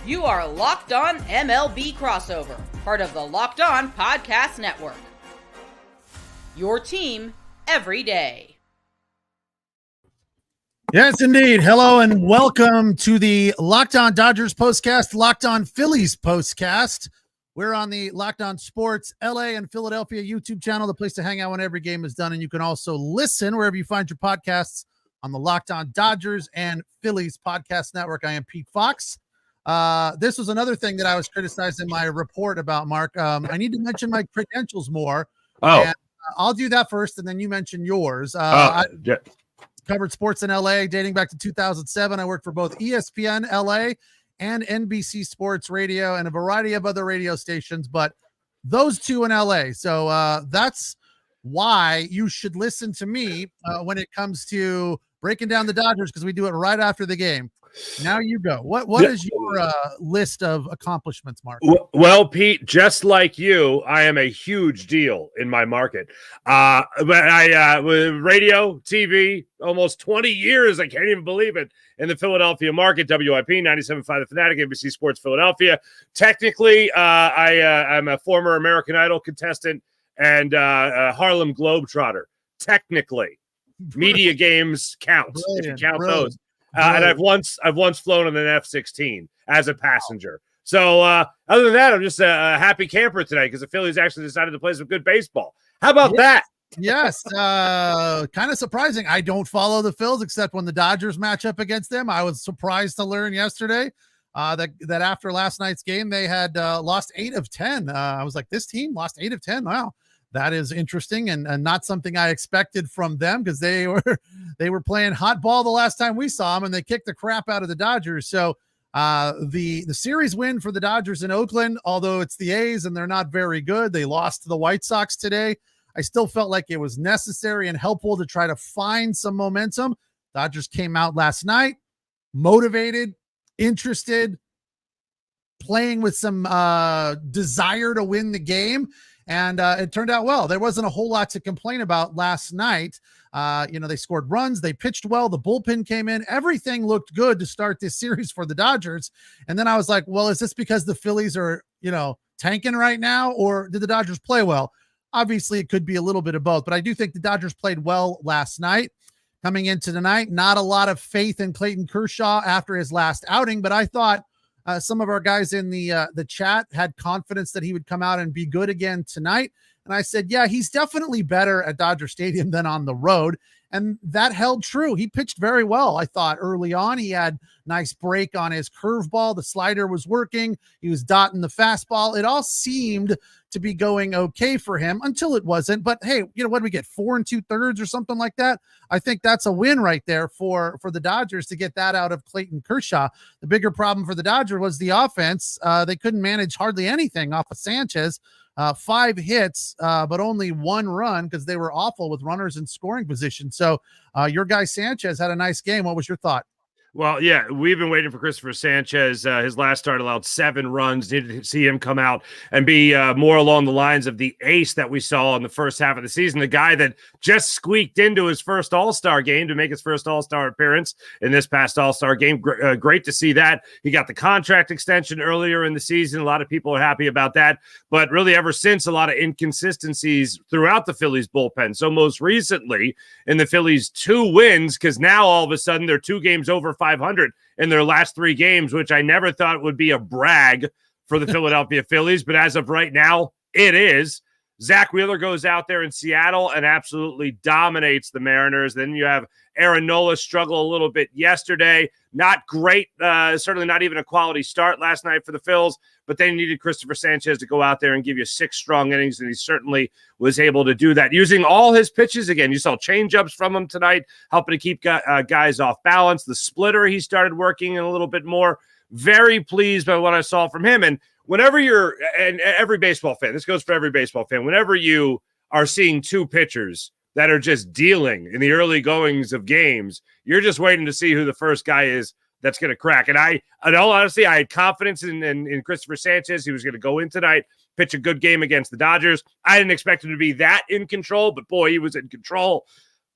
You are Locked On MLB Crossover, part of the Locked On Podcast Network. Your team every day. Yes, indeed. Hello and welcome to the Locked On Dodgers Postcast, Locked On Phillies Postcast. We're on the Locked On Sports LA and Philadelphia YouTube channel, the place to hang out when every game is done. And you can also listen wherever you find your podcasts on the Locked On Dodgers and Phillies Podcast Network. I am Pete Fox. This was another thing that I was criticized in my report about, Mark. I need to mention my credentials more. And, I'll do that first, and then you mention yours. I covered sports in LA dating back to 2007. I worked for both ESPN LA and NBC Sports Radio and a variety of other radio stations, but those two in LA. So that's why you should listen to me when it comes to breaking down the Dodgers, because we do it right after the game. Now you go. What is your list of accomplishments, Mark? Well, Pete, just like you, I am a huge deal in my market. But I with radio, TV, almost 20 years, I can't even believe it, in the Philadelphia market, WIP, 97.5 The Fanatic, NBC Sports Philadelphia. Technically, I'm a former American Idol contestant and a Harlem Globetrotter. Technically, media games count, if you count those. And I've once flown on an F-16 as a passenger. So other than that, I'm just a happy camper today because the Phillies actually decided to play some good baseball. How about that? Yes. Kind of surprising. I don't follow the Phils except when the Dodgers match up against them. I was surprised to learn yesterday that after last night's game, they had lost 8 of 10. I was like, this team lost 8 of 10. Wow. That is interesting and not something I expected from them because they were playing hot ball the last time we saw them and they kicked the crap out of the Dodgers. So the series win for the Dodgers in Oakland, although it's the A's and they're not very good. They lost to the White Sox today. I still felt like it was necessary and helpful to try to find some momentum. Dodgers came out last night, motivated, interested, playing with some desire to win the game. And it turned out well. There wasn't a whole lot to complain about last night. They scored runs. They pitched well. The bullpen came in. Everything looked good to start this series for the Dodgers. And then I was like, well, is this because the Phillies are, tanking right now, or did the Dodgers play well? Obviously, it could be a little bit of both, but I do think the Dodgers played well last night. Coming into tonight, not a lot of faith in Clayton Kershaw after his last outing, but I thought some of our guys in the chat had confidence that he would come out and be good again tonight. And I said, yeah, he's definitely better at Dodger Stadium than on the road. And that held true. He pitched very well. I thought early on, he had nice break on his curveball. The slider was working. He was dotting the fastball. It all seemed to be going okay for him until it wasn't. But hey, what did we get? 4 2/3 or something like that. I think that's a win right there for the Dodgers to get that out of Clayton Kershaw. The bigger problem for the Dodgers was the offense. They couldn't manage hardly anything off of Sanchez. 5 hits, but only 1 run because they were awful with runners in scoring position. So your guy Sanchez had a nice game. What was your thought? Well, yeah, we've been waiting for Christopher Sanchez. His last start allowed 7 runs. Needed to see him come out and be more along the lines of the ace that we saw in the first half of the season. The guy that just squeaked into his first All-Star game to make his first All-Star appearance in this past All-Star game. Great to see that. He got the contract extension earlier in the season. A lot of people are happy about that. But really, ever since, a lot of inconsistencies throughout the Phillies bullpen. So most recently, in the Phillies' 2 wins, because now all of a sudden they're 2 games over 500 in their last 3 games, which I never thought would be a brag for the Philadelphia Phillies. But as of right now, it is. Zach Wheeler goes out there in Seattle and absolutely dominates the Mariners. Then you have Aaron Nola struggle a little bit yesterday. Not great, certainly not even a quality start last night for the Phils, but they needed Christopher Sanchez to go out there and give you 6 strong innings, and he certainly was able to do that. Using all his pitches again. You saw changeups from him tonight, helping to keep guys off balance. The splitter, he started working a little bit more. Very pleased by what I saw from him. And whenever you're, and every baseball fan, this goes for every baseball fan, whenever you are seeing 2 pitchers that are just dealing in the early goings of games, you're just waiting to see who the first guy is that's going to crack. And in all honesty, I had confidence in Christopher Sanchez. He was going to go in tonight, pitch a good game against the Dodgers. I didn't expect him to be that in control, but boy, he was in control.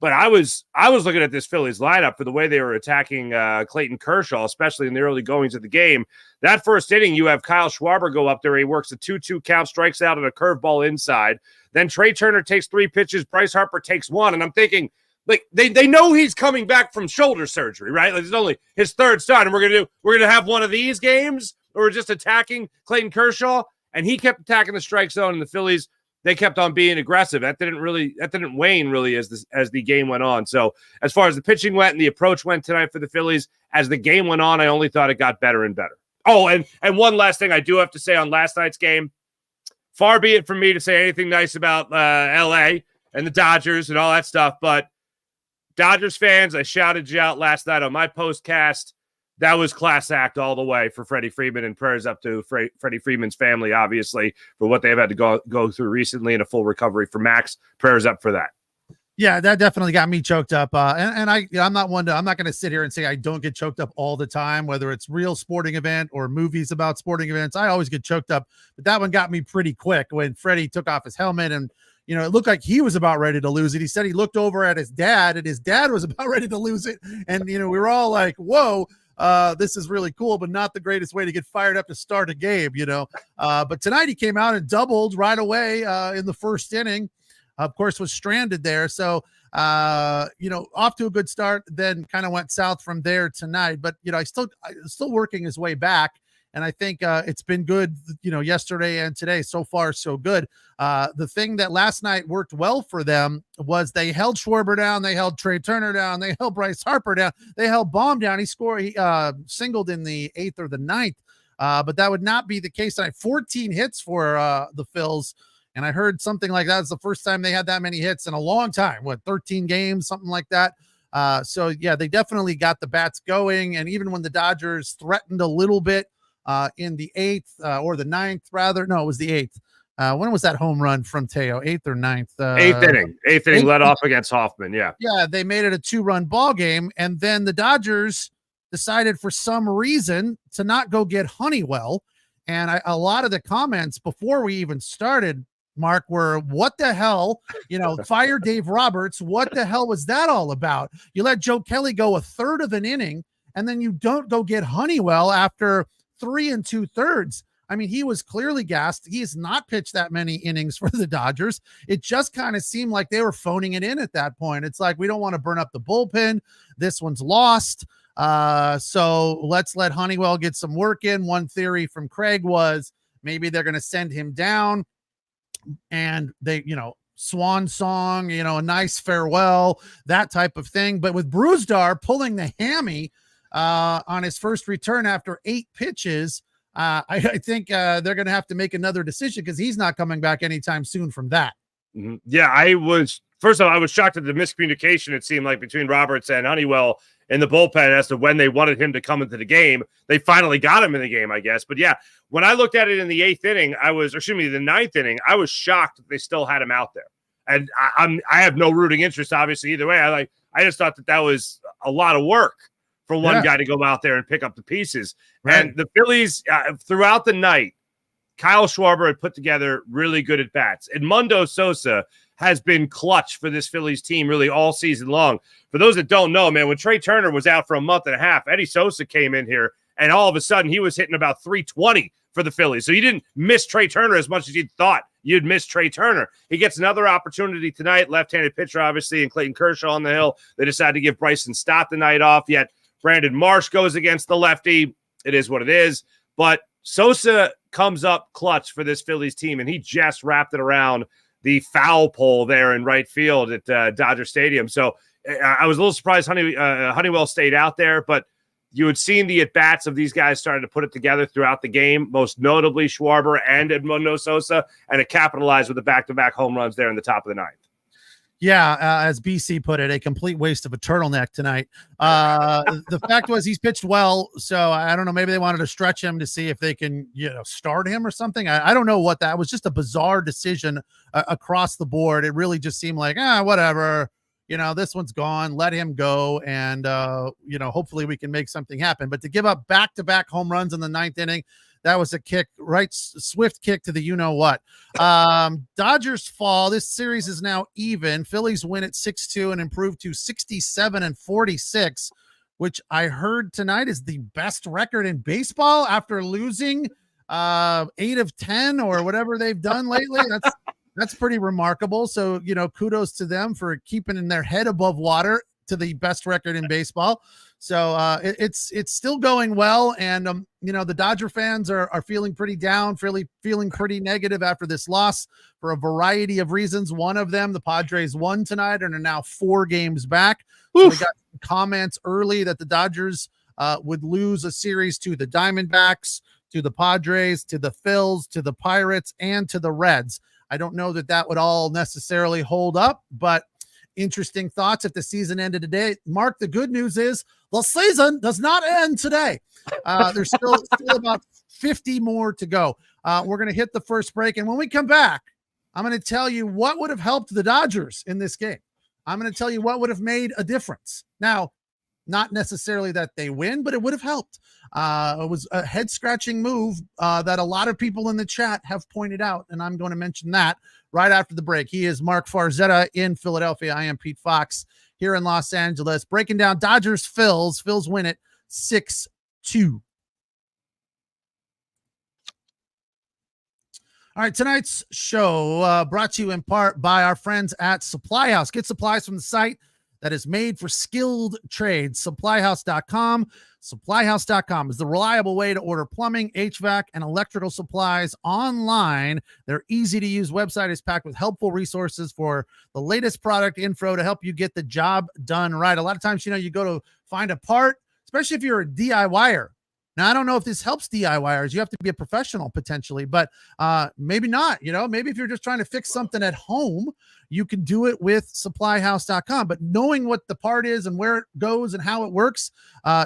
But I was looking at this Phillies lineup for the way they were attacking Clayton Kershaw, especially in the early goings of the game. That first inning, you have Kyle Schwarber go up there. He works a 2-2 count, strikes out and a curveball inside. Then Trey Turner takes 3 pitches. Bryce Harper takes 1. And I'm thinking, like, they know he's coming back from shoulder surgery, right? Like, it's only his 3rd start, and we're gonna have one of these games, or we're just attacking Clayton Kershaw. And he kept attacking the strike zone, and the Phillies, they kept on being aggressive. That didn't wane really as the game went on. So as far as the pitching went and the approach went tonight for the Phillies, as the game went on, I only thought it got better and better. Oh, and one last thing I do have to say on last night's game. Far be it from me to say anything nice about LA and the Dodgers and all that stuff, but Dodgers fans, I shouted you out last night on my postcast. That was class act all the way for Freddie Freeman, and prayers up to Freddie Freeman's family, obviously, for what they've had to go through recently, and a full recovery for Max. Prayers up for that. Yeah, that definitely got me choked up. And I'm not I'm not going to sit here and say I don't get choked up all the time, whether it's real sporting event or movies about sporting events. I always get choked up, but that one got me pretty quick when Freddie took off his helmet and, it looked like he was about ready to lose it. He said he looked over at his dad and his dad was about ready to lose it. And, we were all like, whoa, this is really cool, but not the greatest way to get fired up to start a game, But tonight he came out and doubled right away in the first inning. Of course, was stranded there. So, off to a good start, then kind of went south from there tonight. But, still working his way back. And I think it's been good, yesterday and today. So far, so good. The thing that last night worked well for them was they held Schwarber down. They held Trey Turner down. They held Bryce Harper down. They held Baum down. He singled in the 8th or the 9th. But that would not be the case tonight. 14 hits for the Phils. And I heard something like that. It's the first time they had that many hits in a long time. 13 games, something like that. So, yeah, they definitely got the bats going. And even when the Dodgers threatened a little bit in the 8th or the 9th, rather. No, it was the 8th. When was that home run from Teo? 8th or 9th? 8th inning led off against Hoffman, yeah. Yeah, they made it a 2-run ball game. And then the Dodgers decided for some reason to not go get Honeywell. And a lot of the comments before we even started, Mark, were what the hell, fire Dave Roberts. What the hell was that all about? You let Joe Kelly go a third of an inning, and then you don't go get Honeywell after 3 2/3. I mean, he was clearly gassed. He has not pitched that many innings for the Dodgers. It just kind of seemed like they were phoning it in at that point. It's like, we don't want to burn up the bullpen. This one's lost. So let's let Honeywell get some work in. One theory from Craig was maybe they're going to send him down and they, swan song, a nice farewell, that type of thing. But with Brusdar pulling the hammy on his first return after 8 pitches, I think they're going to have to make another decision because he's not coming back anytime soon from that. Mm-hmm. Yeah, I was shocked at the miscommunication, it seemed like, between Roberts and Honeywell in the bullpen as to when they wanted him to come into the game. They finally got him in the game, I guess. But yeah, when I looked at it in the 8th inning, the 9th inning, I was shocked that they still had him out there. And I have no rooting interest, obviously, either way. I just thought that was a lot of work for one guy to go out there and pick up the pieces. Right. And the Phillies, throughout the night, Kyle Schwarber had put together really good at-bats. Edmundo Sosa has been clutch for this Phillies team really all season long. For those that don't know, man, when Trey Turner was out for a month and a half, Eddie Sosa came in here, and all of a sudden he was hitting about 320 for the Phillies. So you didn't miss Trey Turner as much as you thought you'd miss Trey Turner. He gets another opportunity tonight, left-handed pitcher, obviously, and Clayton Kershaw on the hill. They decided to give Bryson Stott the night off, yet Brandon Marsh goes against the lefty. It is what it is. But Sosa comes up clutch for this Phillies team, and he just wrapped it around the foul pole there in right field at Dodger Stadium. So I was a little surprised Honeywell stayed out there, but you had seen the at-bats of these guys starting to put it together throughout the game, most notably Schwarber and Edmundo Sosa, and it capitalized with the back-to-back home runs there in the top of the 9th. Yeah, as BC put it, a complete waste of a turtleneck tonight. The fact was he's pitched well, so I don't know. Maybe they wanted to stretch him to see if they can, start him or something. I don't know what that was. Just a bizarre decision across the board. It really just seemed like, whatever. This one's gone. Let him go, and hopefully we can make something happen. But to give up back-to-back home runs in the 9th inning, That was a kick, right? Swift kick to the you-know-what. Dodgers fall. This series is now even. Phillies win at 6-2 and improve to 67-46, which I heard tonight is the best record in baseball after losing 8 of 10 or whatever they've done lately. That's pretty remarkable. So, kudos to them for keeping their head above water to the best record in baseball. So it's still going well. And, the Dodger fans are feeling pretty down, feeling pretty negative after this loss for a variety of reasons. One of them, the Padres won tonight and are now 4 games back. So we got comments early that the Dodgers would lose a series to the Diamondbacks, to the Padres, to the Phils, to the Pirates, and to the Reds. I don't know that would all necessarily hold up, but interesting thoughts if the season ended today. Mark, the good news is the season does not end today. There's still about 50 more to go. We're going to hit the first break, and when we come back, I'm going to tell you what would have helped the Dodgers in this game. I'm going to tell you what would have made a difference. Now, not necessarily that they win, but it would have helped. It was a head-scratching move that a lot of people in the chat have pointed out, and I'm going to mention that right after the break. He is Mark Farzetta in Philadelphia. I am Pete Fox here in Los Angeles, breaking down Dodgers Phils. Phils win it 6-2. All right, tonight's show brought to you in part by our friends at Supply House. Get supplies from the site that is made for skilled trades. Supplyhouse.com. Supplyhouse.com is the reliable way to order plumbing, HVAC, and electrical supplies online. Their easy-to-use website is packed with helpful resources for the latest product info to help you get the job done right. A lot of times, you go to find a part, especially if you're a DIYer. Now, I don't know if this helps DIYers. You have to be a professional potentially, but maybe not. Maybe if you're just trying to fix something at home, you can do it with supplyhouse.com. But knowing what the part is and where it goes and how it works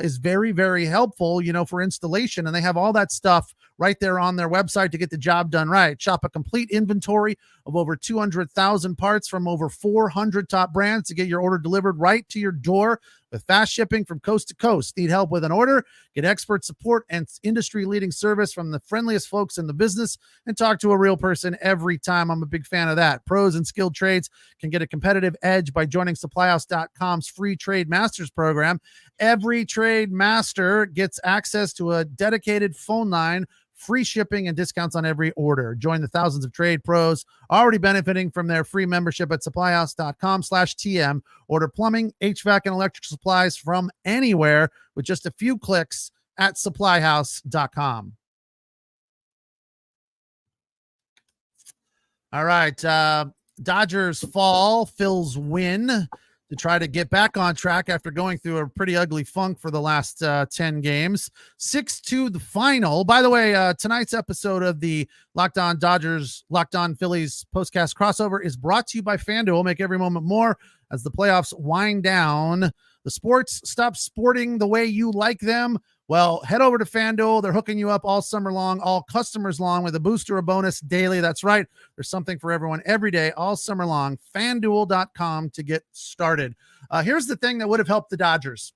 is very, very helpful, for installation. And they have all that stuff right there on their website to get the job done right. Shop a complete inventory of over 200,000 parts from over 400 top brands to get your order delivered right to your door with fast shipping from coast to coast. Need help with an order? Get expert support and industry-leading service from the friendliest folks in the business and talk to a real person every time. I'm a big fan of that. Pros and skilled trades can get a competitive edge by joining supplyhouse.com's free trade masters program. Every trade master gets access to a dedicated phone line, free shipping, and discounts on every order. Join the thousands of trade pros already benefiting from their free membership at supplyhouse.com/TM. Order plumbing, HVAC, and electric supplies from anywhere with just a few clicks at supplyhouse.com. All right. Dodgers fall, Phils win to try to get back on track after going through a pretty ugly funk for the last 10 games. 6-2 the final. By the way, tonight's episode of the Locked On Dodgers, Locked On Phillies postcast crossover is brought to you by FanDuel. Make every moment more as the playoffs wind down. The sports stop sporting the way you like them. Well, head over to FanDuel. They're hooking you up all summer long, all customers long with a booster or bonus daily. That's right. There's something for everyone every day, all summer long. FanDuel.com to get started. Here's the thing that would have helped the Dodgers.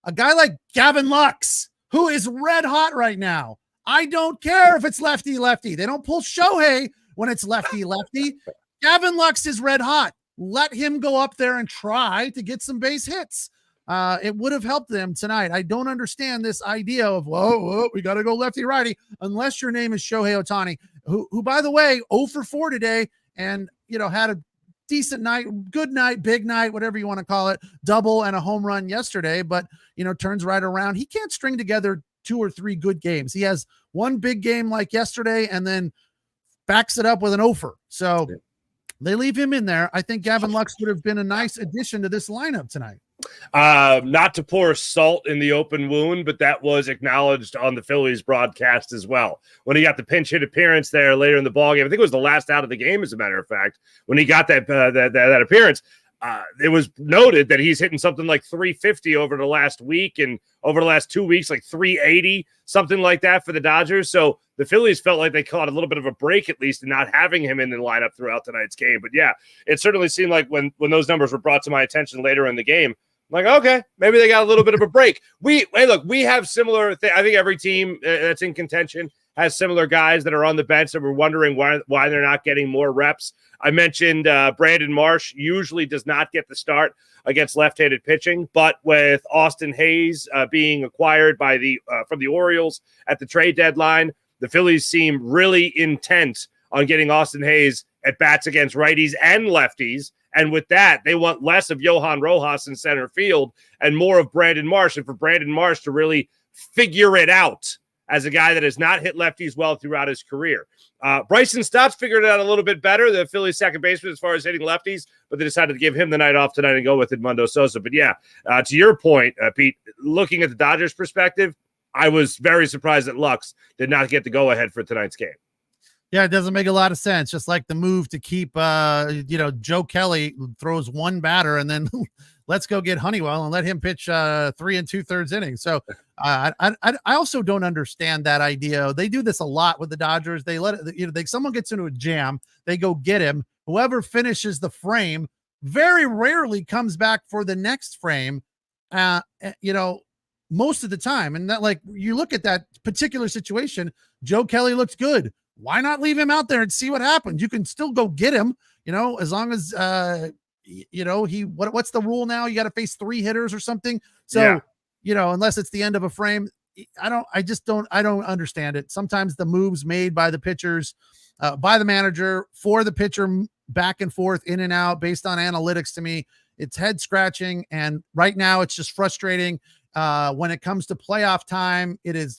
A guy like Gavin Lux, who is red hot right now. I don't care if it's lefty-lefty. They don't pull Shohei when it's lefty-lefty. Gavin Lux is red hot. Let him go up there and try to get some base hits. It would have helped them tonight. I don't understand this idea of, whoa, we got to go lefty-righty, unless your name is Shohei Ohtani, who, by the way, 0 for 4 today and, had a decent night, good night, big night, whatever you want to call it, double and a home run yesterday, but, turns right around. He can't string together 2 or 3 good games. He has one big game like yesterday and then backs it up with an 0-fer. So they leave him in there. I think Gavin Lux would have been a nice addition to this lineup tonight. Not to pour salt in the open wound, but that was acknowledged on the Phillies broadcast as well. When he got the pinch hit appearance there later in the ballgame, I think it was the last out of the game, as a matter of fact, when he got that appearance, it was noted that he's hitting something like 350 over the last week, and over the last 2 weeks, like 380, something like that for the Dodgers. So the Phillies felt like they caught a little bit of a break, at least, in not having him in the lineup throughout tonight's game. But yeah, it certainly seemed like when those numbers were brought to my attention later in the game, Like, okay, maybe they got a little bit of a break. We have similar I think every team that's in contention has similar guys that are on the bench that we're wondering why they're not getting more reps. I mentioned Brandon Marsh usually does not get the start against left-handed pitching, but with Austin Hayes being acquired by from the Orioles at the trade deadline, the Phillies seem really intent on getting Austin Hayes at bats against righties and lefties. And with that, they want less of Johan Rojas in center field and more of Brandon Marsh. And for Brandon Marsh to really figure it out as a guy that has not hit lefties well throughout his career. Bryson Stott's figured it out a little bit better, the Phillies second baseman, as far as hitting lefties, but they decided to give him the night off tonight and go with Edmundo Sosa. But yeah, to your point, Pete, looking at the Dodgers' perspective, I was very surprised that Lux did not get the go-ahead for tonight's game. Yeah, it doesn't make a lot of sense. Just like the move to keep, Joe Kelly throws one batter and then let's go get Honeywell and let him pitch 3 2/3 innings. So I also don't understand that idea. They do this a lot with the Dodgers. They let it, someone gets into a jam, they go get him. Whoever finishes the frame very rarely comes back for the next frame. Most of the time. And that, like, you look at that particular situation, Joe Kelly looks good. Why not leave him out there and see what happens? You can still go get him, as long as, what's the rule now? You got to face 3 hitters or something. So, unless it's the end of a frame, I don't understand it. Sometimes the moves made by the pitchers, by the manager for the pitcher, back and forth, in and out based on analytics, to me, it's head scratching. And right now it's just frustrating. When it comes to playoff time, it is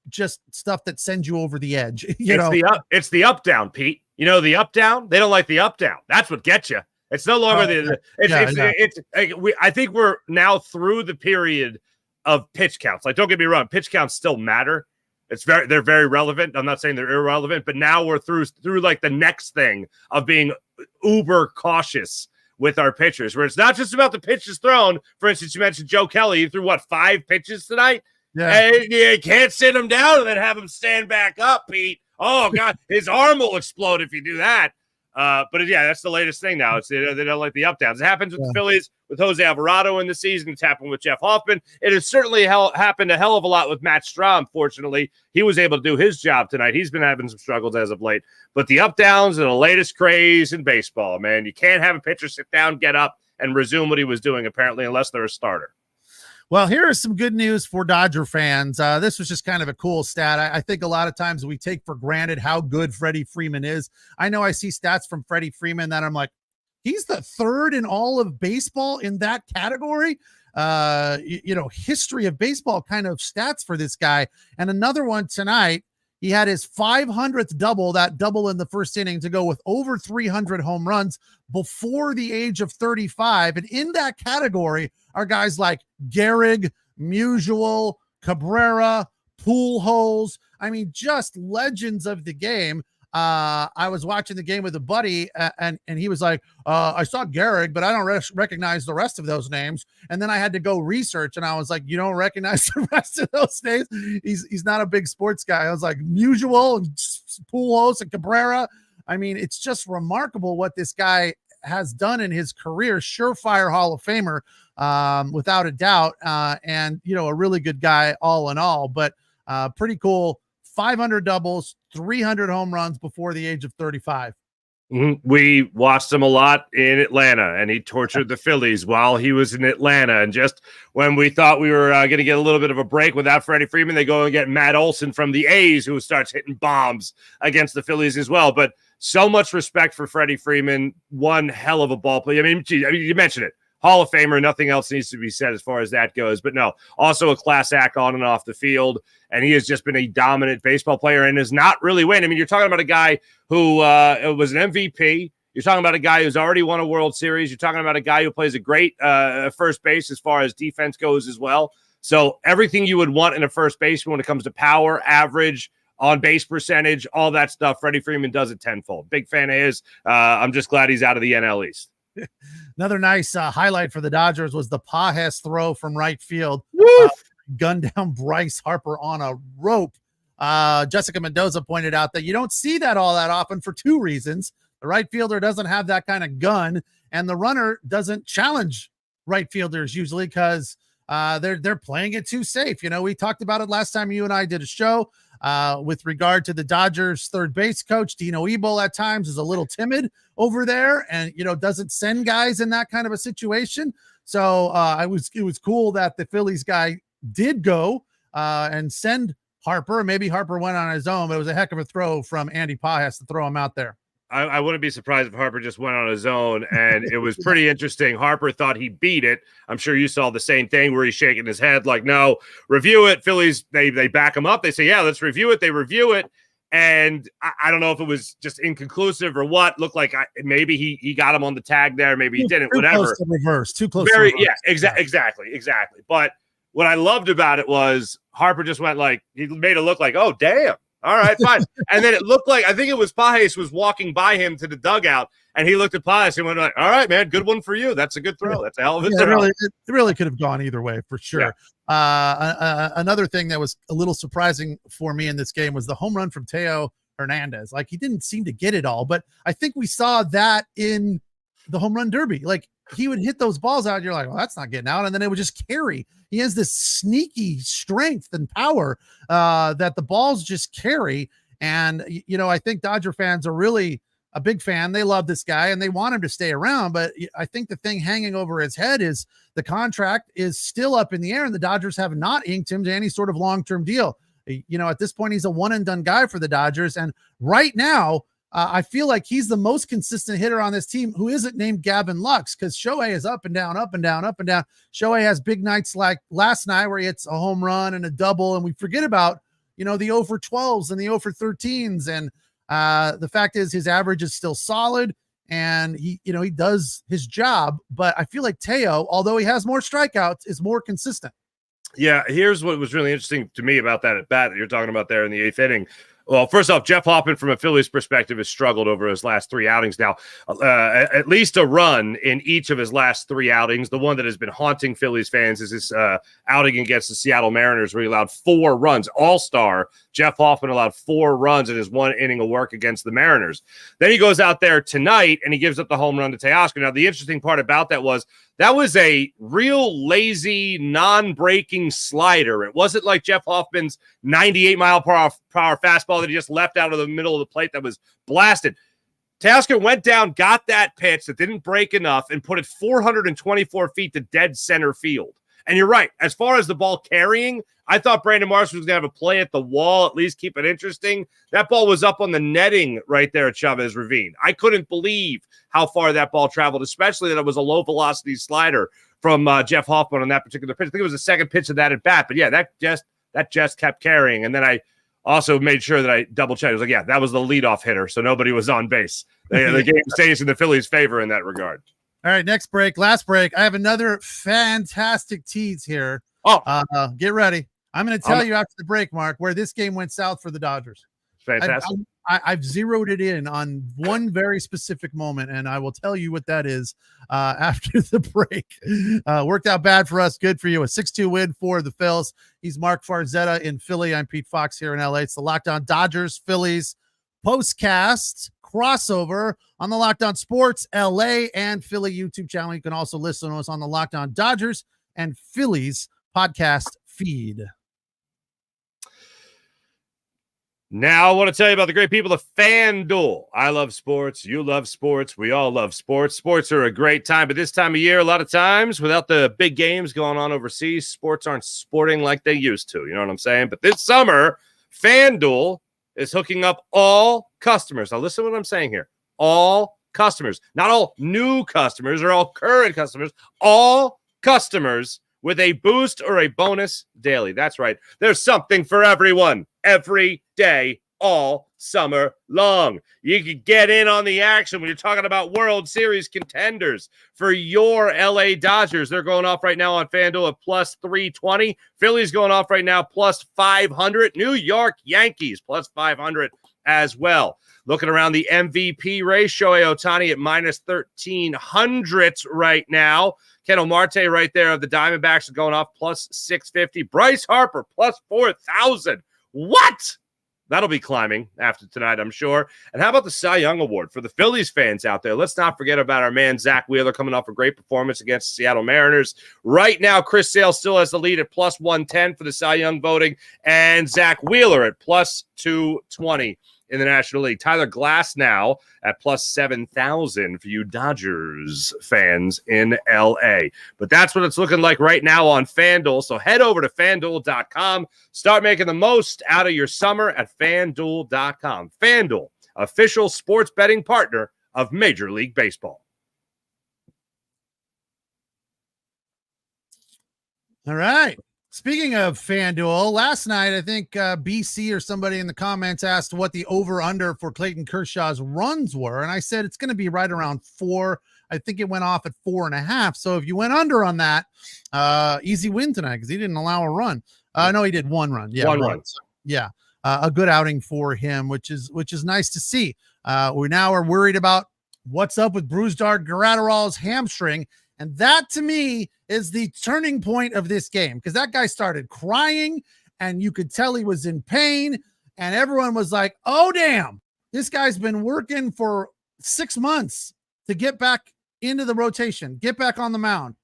just stuff that sends you over the edge. It's the up down, Pete. The up down. They don't like the up down. That's what gets you. It's no longer I think we're now through the period of pitch counts. Like, don't get me wrong, pitch counts still matter. They're very relevant. I'm not saying they're irrelevant, but now we're through like the next thing of being uber cautious with our pitchers, where it's not just about the pitches thrown. For instance, you mentioned Joe Kelly. He threw 5 pitches tonight? Yeah. And you can't sit him down and then have him stand back up, Pete. Oh, God, his arm will explode if you do that. But yeah, that's the latest thing now. They don't like the up downs. It happens with the Phillies, with Jose Alvarado in the season. It's happened with Jeff Hoffman. It has certainly happened a hell of a lot with Matt Strahm. Fortunately, he was able to do his job tonight. He's been having some struggles as of late. But the up downs are the latest craze in baseball, man. You can't have a pitcher sit down, get up, and resume what he was doing, apparently, unless they're a starter. Well, here is some good news for Dodger fans. This was just kind of a cool stat. I think a lot of times we take for granted how good Freddie Freeman is. I know I see stats from Freddie Freeman that I'm like, he's the 3rd in all of baseball in that category. History of baseball kind of stats for this guy. And another one tonight, he had his 500th double, that double in the first inning, to go with over 300 home runs before the age of 35. And in that category are guys like Gehrig, Musial, Cabrera, Pujols. I mean, just legends of the game. I was watching the game with a buddy, and he was like, I saw Gehrig, but I don't recognize the rest of those names. And then I had to go research, and I was like, you don't recognize the rest of those names? He's not a big sports guy. I was like, Musial and Pujols and Cabrera. I mean, it's just remarkable what this guy has done in his career. Surefire Hall of Famer, without a doubt. And, a really good guy all in all, but pretty cool. 500 doubles, 300 home runs before the age of 35. Mm-hmm. We watched him a lot in Atlanta, and he tortured the Phillies while he was in Atlanta. And just when we thought we were going to get a little bit of a break without Freddie Freeman, they go and get Matt Olson from the A's, who starts hitting bombs against the Phillies as well. But so much respect for Freddie Freeman. One hell of a ball player. I mean, you mentioned it. Hall of Famer, nothing else needs to be said as far as that goes. But no, also a class act on and off the field. And he has just been a dominant baseball player and has not really win. I mean, you're talking about a guy who was an MVP. You're talking about a guy who's already won a World Series. You're talking about a guy who plays a great first base as far as defense goes as well. So everything you would want in a first baseman when it comes to power, average, on base percentage, all that stuff, Freddie Freeman does it tenfold. Big fan of his. I'm just glad he's out of the NL East. Another nice highlight for the Dodgers was the Pages throw from right field. Gunned down Bryce Harper on a rope. Jessica Mendoza pointed out that you don't see that all that often for 2 reasons. The right fielder doesn't have that kind of gun, and the runner doesn't challenge right fielders usually because they're playing it too safe. We talked about it last time you and I did a show with regard to the Dodgers third base coach. Dino Ebel at times is a little timid over there and, doesn't send guys in that kind of a situation. So it was cool that the Phillies guy did go and send Harper. Maybe Harper went on his own, but it was a heck of a throw from Andy Pajas to throw him out there. I wouldn't be surprised if Harper just went on his own, and it was pretty interesting. Harper thought he beat it. I'm sure you saw the same thing where he's shaking his head like, no, review it. Phillies, they back him up. They say, yeah, let's review it. They review it. And I don't know if it was just inconclusive or what. Looked like maybe he got him on the tag there. Maybe he didn't, whatever. Too close to reverse. Yeah, exactly. But what I loved about it was Harper just went like, he made it look like, oh, damn. All right, fine. And then it looked like, I think it was Pajas was walking by him to the dugout, and he looked at Pajas and went like, all right, man, good one for you. That's a good throw. That's a hell of a throw. It really could have gone either way for sure. Yeah. Another thing that was a little surprising for me in this game was the home run from Teoscar Hernandez. Like, he didn't seem to get it all, but I think we saw that in the home run derby. Like, he would hit those balls out. And you're like, well, that's not getting out. And then it would just carry. He has this sneaky strength and power that the balls just carry. And, I think Dodger fans are really a big fan. They love this guy and they want him to stay around. But I think the thing hanging over his head is the contract is still up in the air and the Dodgers have not inked him to any sort of long-term deal. At this point, he's a one and done guy for the Dodgers. And right now, I feel like he's the most consistent hitter on this team who isn't named Gavin Lux, because Shohei is up and down, up and down, up and down. Shohei has big nights like last night where he hits a home run and a double, and we forget about, the 0 for 12s and the 0 for 13s. And the fact is his average is still solid and he does his job. But I feel like Teo, although he has more strikeouts, is more consistent. Yeah, here's what was really interesting to me about that at bat that you're talking about there in the 8th inning. Well, first off, Jeff Hoffman, from a Phillies perspective, has struggled over his last 3 outings now. At least a run in each of his last 3 outings. The one that has been haunting Phillies fans is his outing against the Seattle Mariners, where he allowed 4 runs. All-star Jeff Hoffman allowed 4 runs in his 1 inning of work against the Mariners. Then he goes out there tonight, and he gives up the home run to Teoscar. Now, the interesting part about that was a real lazy, non-breaking slider. It wasn't like Jeff Hoffman's 98-mile-per-hour fastball that he just left out of the middle of the plate that was blasted. Teoscar went down, got that pitch that didn't break enough, and put it 424 feet to dead center field. And you're right. As far as the ball carrying, I thought Brandon Marshall was going to have a play at the wall, at least keep it interesting. That ball was up on the netting right there at Chavez Ravine. I couldn't believe how far that ball traveled, especially that it was a low-velocity slider from Jeff Hoffman on that particular pitch. I think it was the second pitch of that at bat. But, yeah, that just kept carrying. And then I also made sure that I double-checked. I was like, yeah, that was the leadoff hitter, so nobody was on base. The game stays in the Phillies' favor in that regard. All right, last break. I have another fantastic tease here. Get ready. I'm going to tell you after the break, Mark, where this game went south for the Dodgers. Fantastic. I've zeroed it in on one very specific moment, and I will tell you what that is after the break. Worked out bad for us, good for you. A 6-2 win for the Phils. He's Mark Farzetta in Philly. I'm Pete Fox here in LA. It's the Locked On Dodgers Phillies postcast crossover on the Locked On Sports LA and Philly YouTube channel. You can also listen to us on the Locked On Dodgers and Phillies podcast feed. Now I want to tell you about the great people of FanDuel. I love sports. You love sports. We all love sports. Sports are a great time, but this time of year, a lot of times, without the big games going on overseas, sports aren't sporting like they used to. You know what I'm saying? But this summer, FanDuel is hooking up all customers. Now listen to what I'm saying here. All customers, not all new customers or all current customers, all customers with a boost or a bonus daily. That's right. There's something for everyone every day, all summer long. You can get in on the action when you're talking about World Series contenders for your LA Dodgers. They're going off right now on FanDuel at plus 320. Philly's going off right now plus 500. New York Yankees plus 500 as well. Looking around the MVP race, Shohei Ohtani at minus 1,300 right now. Kendall Marte right there of the Diamondbacks are going off plus 650. Bryce Harper plus 4,000. What? That'll be climbing after tonight, I'm sure. And how about the Cy Young Award for the Phillies fans out there? Let's not forget about our man Zach Wheeler coming off a great performance against the Seattle Mariners. Right now, Chris Sale still has the lead at plus 110 for the Cy Young voting, and Zach Wheeler at plus 220 in the National League. Tyler Glass now at plus 7,000 for you Dodgers fans in LA. But that's what it's looking like right now on FanDuel. So head over to FanDuel.com. Start making the most out of your summer at FanDuel.com. FanDuel, official sports betting partner of Major League Baseball. All right. Speaking of FanDuel, last night, I think BC or somebody in the comments asked what the over-under for Clayton Kershaw's runs were, and I said it's going to be right around 4. I think it went off at 4.5. So if you went under on that, easy win tonight because he didn't allow a run. No, he did 1 run. Yeah, one run. Yeah, a good outing for him, which is nice to see. We now are worried about what's up with Brusdar Graterol's hamstring. And that, to me, is the turning point of this game because that guy started crying and you could tell he was in pain. And everyone was like, oh, damn, this guy's been working for 6 months to get back into the rotation, get back on the mound.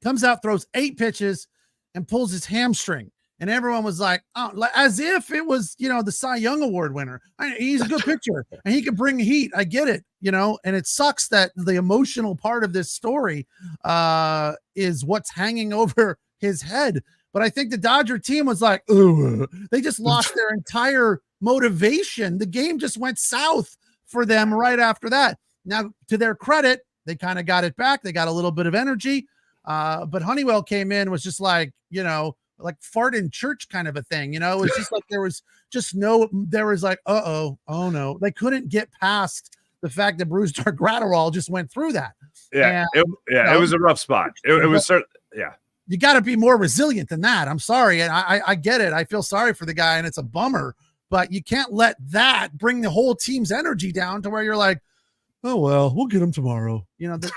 Comes out, throws 8 pitches and pulls his hamstring. And everyone was like, oh, as if it was, the Cy Young Award winner. He's a good pitcher and he can bring heat. I get it, and it sucks that the emotional part of this story is what's hanging over his head. But I think the Dodger team was like, ooh, they just lost their entire motivation. The game just went south for them right after that. Now, to their credit, they kind of got it back. They got a little bit of energy. But Honeywell came in, was just like, like fart in church kind of a thing, it was just like there was like, oh no, they couldn't get past the fact that Brusdar Graterol just went through that. Yeah, and, it was a rough spot. It was certain, yeah. You got to be more resilient than that. I'm sorry, and I get it. I feel sorry for the guy, and it's a bummer, but you can't let that bring the whole team's energy down to where you're like, oh well, we'll get him tomorrow.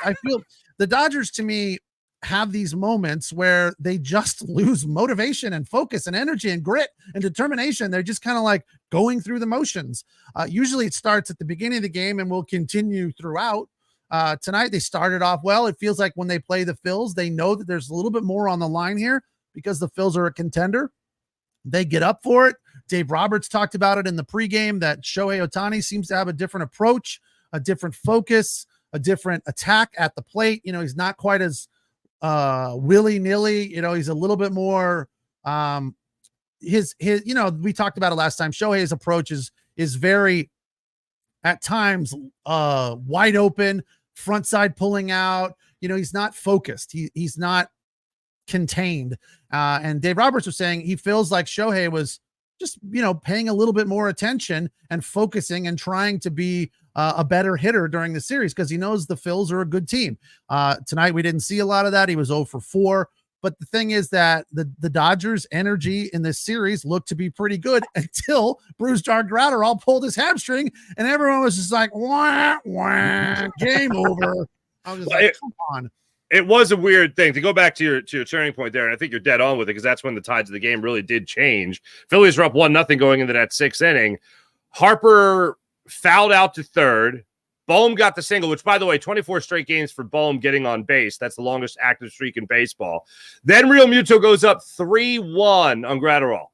I feel the Dodgers to me have these moments where they just lose motivation and focus and energy and grit and determination. They're just kind of like going through the motions. Usually it starts at the beginning of the game and will continue throughout. Tonight they started off well. It feels like when they play the Phils, they know that there's a little bit more on the line here because the Phils are a contender. They get up for it. Dave Roberts talked about it in the pregame that Shohei Ohtani seems to have a different approach, a different focus, a different attack at the plate. He's not quite as willy-nilly, he's a little bit more his we talked about it last time. Shohei's approach is very at times wide open, front side pulling out. He's not focused, he's not contained, and Dave Roberts was saying he feels like Shohei was just paying a little bit more attention and focusing and trying to be a better hitter during the series because he knows the Phils are a good team. Tonight we didn't see a lot of that. He was 0 for 4. But the thing is that the Dodgers' energy in this series looked to be pretty good until Brusdar Graterol pulled his hamstring, and everyone was just like, wah, wah, game over. I was just like, come on. It was a weird thing to go back to your turning point there, and I think you're dead on with it because that's when the tides of the game really did change. Phillies were up 1-0 going into that 6th inning. Harper fouled out to third. Bohm got the single, which, by the way, 24 straight games for Bohm getting on base. That's the longest active streak in baseball. Then Real Muto goes up 3-1 on Graterol.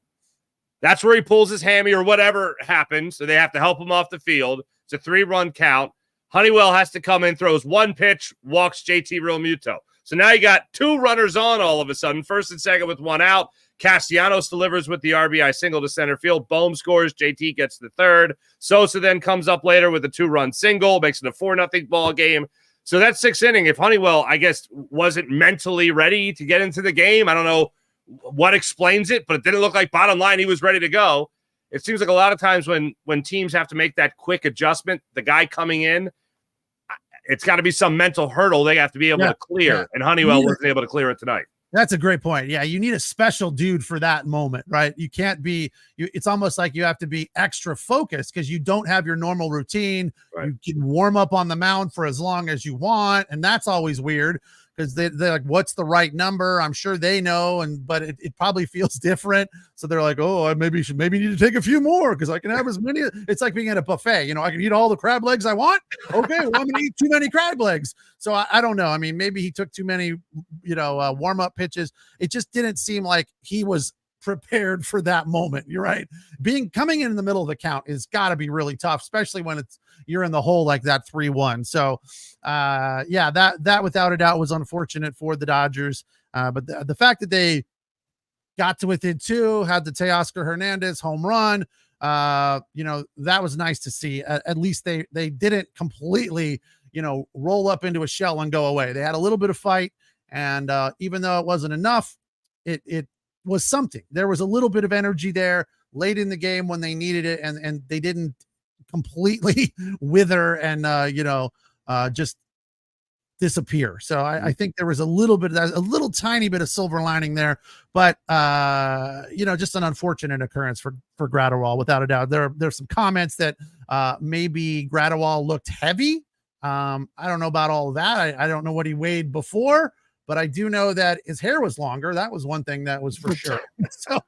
That's where he pulls his hammy or whatever happens, so they have to help him off the field. It's a 3-run count. Honeywell has to come in, throws 1 pitch, walks JT Real Muto. So now you got 2 runners on all of a sudden, first and second with 1 out. Castellanos delivers with the RBI single to center field. Bohm scores. JT gets the third. Sosa then comes up later with a 2-run single, makes it a 4-0 ball game. So that 6th inning, if Honeywell, I guess, wasn't mentally ready to get into the game, I don't know what explains it, but it didn't look like bottom line he was ready to go. It seems like a lot of times when teams have to make that quick adjustment, the guy coming in, it's got to be some mental hurdle they have to be able to clear, and Honeywell wasn't able to clear it tonight. That's a great point. Yeah, you need a special dude for that moment, right? You can't be it's almost like you have to be extra focused because you don't have your normal routine. Right. You can warm up on the mound for as long as you want, and that's always weird because they're like, what's the right number? I'm sure they know, but it probably feels different. So they're like, oh, I maybe need to take a few more because I can have as many. It's like being at a buffet. I can eat all the crab legs I want. Okay, well, I'm gonna eat too many crab legs. So I don't know. I mean, maybe he took too many, warm-up pitches. It just didn't seem like he was prepared for that moment. You're right. Coming in the middle of the count is got to be really tough, especially when you're in the hole like that 3-1. So that without a doubt was unfortunate for the Dodgers. But the fact that they got to within 2, had the Teoscar Hernandez home run, that was nice to see. At least they didn't completely, roll up into a shell and go away. They had a little bit of fight, and even though it wasn't enough, it was something. There was a little bit of energy there late in the game when they needed it, and they didn't completely wither and just disappear. So I think there was a little tiny bit of silver lining there, but just an unfortunate occurrence for Graterol without a doubt. There's some comments that maybe Graterol looked heavy. I don't know about all of that. I don't know what he weighed before, but I do know that his hair was longer. That was one thing that was for sure. So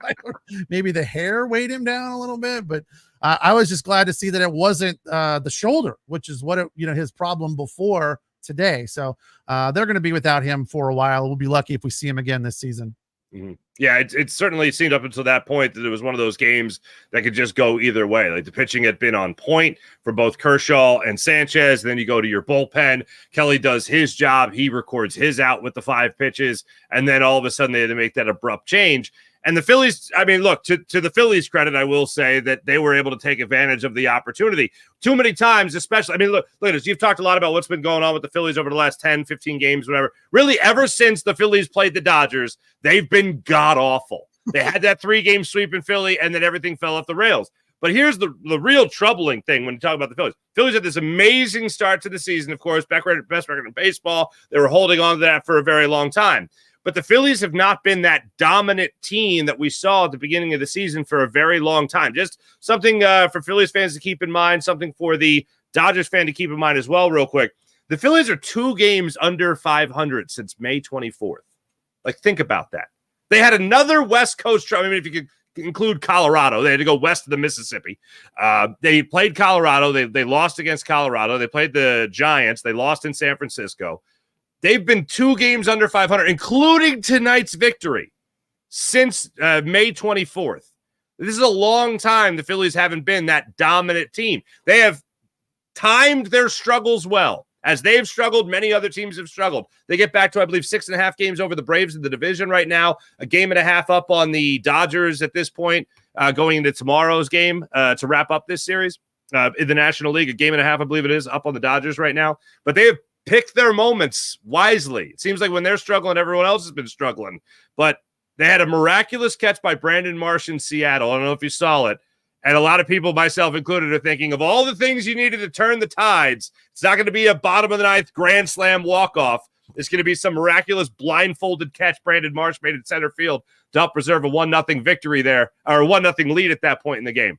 maybe the hair weighed him down a little bit, but I was just glad to see that it wasn't the shoulder, which is what his problem before today. So they're going to be without him for a while. We'll be lucky if we see him again this season. Mm-hmm. Yeah, it certainly seemed up until that point that it was one of those games that could just go either way. Like the pitching had been on point for both Kershaw and Sanchez. Then you go to your bullpen. Kelly does his job. He records his out with the 5 pitches. And then all of a sudden they had to make that abrupt change. And the Phillies, I mean, look, to the Phillies' credit, I will say that they were able to take advantage of the opportunity. Too many times, especially, I mean, look at this. You've talked a lot about what's been going on with the Phillies over the last 10, 15 games, whatever. Really, ever since the Phillies played the Dodgers, they've been god-awful. They had that 3-game sweep in Philly, and then everything fell off the rails. But here's the real troubling thing when you talk about the Phillies. Phillies had this amazing start to the season, of course, best record in baseball. They were holding on to that for a very long time. But the Phillies have not been that dominant team that we saw at the beginning of the season for a very long time. Just something for Phillies fans to keep in mind, something for the Dodgers fan to keep in mind as well, real quick. The Phillies are 2 games under 500 since May 24th. Like, think about that. They had another West Coast, I mean, if you could include Colorado, they had to go west of the Mississippi. They played Colorado. They lost against Colorado. They played the Giants. They lost in San Francisco. They've been 2 games under 500, including tonight's victory, since May 24th. This is a long time the Phillies haven't been that dominant team. They have timed their struggles well. As they've struggled, many other teams have struggled. They get back to, I believe, 6.5 games over the Braves in the division right now, a 1.5 games up on the Dodgers at this point, going into tomorrow's game to wrap up this series in the National League. 1.5 games, I believe it is, up on the Dodgers right now. But they have pick their moments wisely. It seems like when they're struggling, everyone else has been struggling. But they had a miraculous catch by Brandon Marsh in Seattle. I don't know if you saw it. And a lot of people, myself included, are thinking of all the things you needed to turn the tides. It's not going to be a bottom of the 9th grand slam walk-off. It's going to be some miraculous blindfolded catch Brandon Marsh made in center field to help preserve a 1-0 victory there, or a 1-0 lead at that point in the game.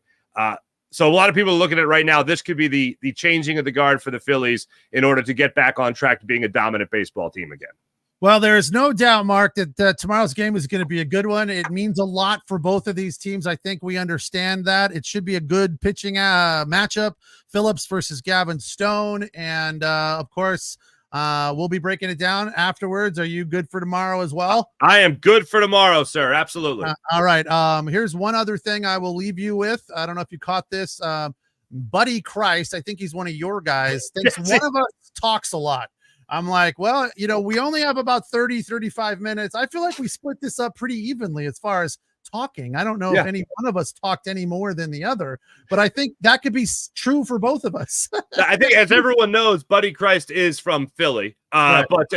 So a lot of people are looking at it right now. This could be the changing of the guard for the Phillies in order to get back on track to being a dominant baseball team again. Well, there is no doubt, Mark, that tomorrow's game is going to be a good one. It means a lot for both of these teams. I think we understand that. It should be a good pitching matchup. Phillips versus Gavin Stone. And, of course, we'll be breaking it down afterwards. Are you good for tomorrow as well? I am good for tomorrow, sir. Absolutely. All right. Here's one other thing I will leave you with. I don't know if you caught this. Buddy Christ, I think he's one of your guys, thinks one of us talks a lot. I'm like, well, we only have about 30, 35 minutes. I feel like we split this up pretty evenly as far as talking. I don't know if any one of us talked any more than the other, but I think that could be true for both of us. I think, as everyone knows, Buddy Christ is from Philly. Right. But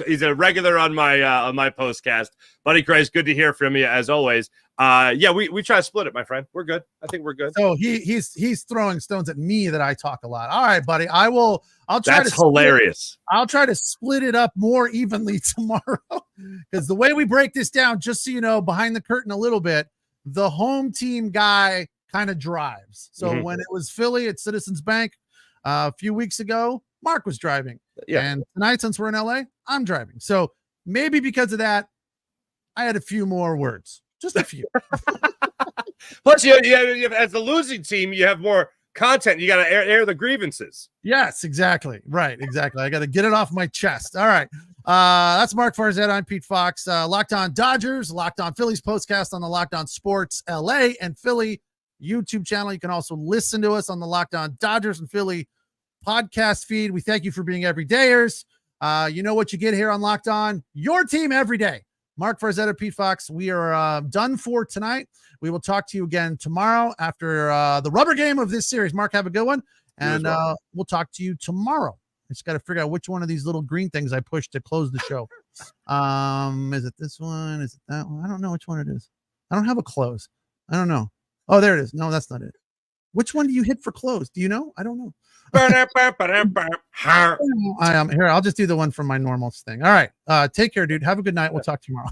he's a regular on my postcast. Buddy Christ, good to hear from you as always. We try to split it, my friend. We're good. I think we're good. So he's throwing stones at me that I talk a lot. All right, buddy. I'll try. That's hilarious. I'll try to split it up more evenly tomorrow, because the way we break this down, just so you know, behind the curtain a little bit, the home team guy kind of drives. So when it was Philly at Citizens Bank a few weeks ago, Mark was driving. Yeah. And tonight, since we're in LA, I'm driving. So maybe because of that, I had a few more words, just a few. Plus, you have, as the losing team, you have more content. You got to air the grievances. Yes, exactly. Right. Exactly. I got to get it off my chest. All right. That's Mark Farzad. I'm Pete Fox. Locked On Dodgers, Locked On Phillies postcast on the Locked On Sports LA and Philly YouTube channel. You can also listen to us on the Locked On Dodgers and Philly podcast feed. We thank you for being everydayers. You know what you get here on Locked On, your team every day. Mark Farzetta, Pete Fox. We are done for tonight. We will talk to you again tomorrow after the rubber game of this series. Mark, have a good one. And we'll talk to you tomorrow. I just got to figure out which one of these little green things I pushed to close the show. Is it this one? Is it that one? I don't know which one it is. I don't have a close. I don't know. Oh, there it is. No, that's not it. Which one do you hit for close? Do you know? I don't know. I am here. I'll just do the one from my normal thing. All right. Take care, dude. Have a good night. We'll talk tomorrow.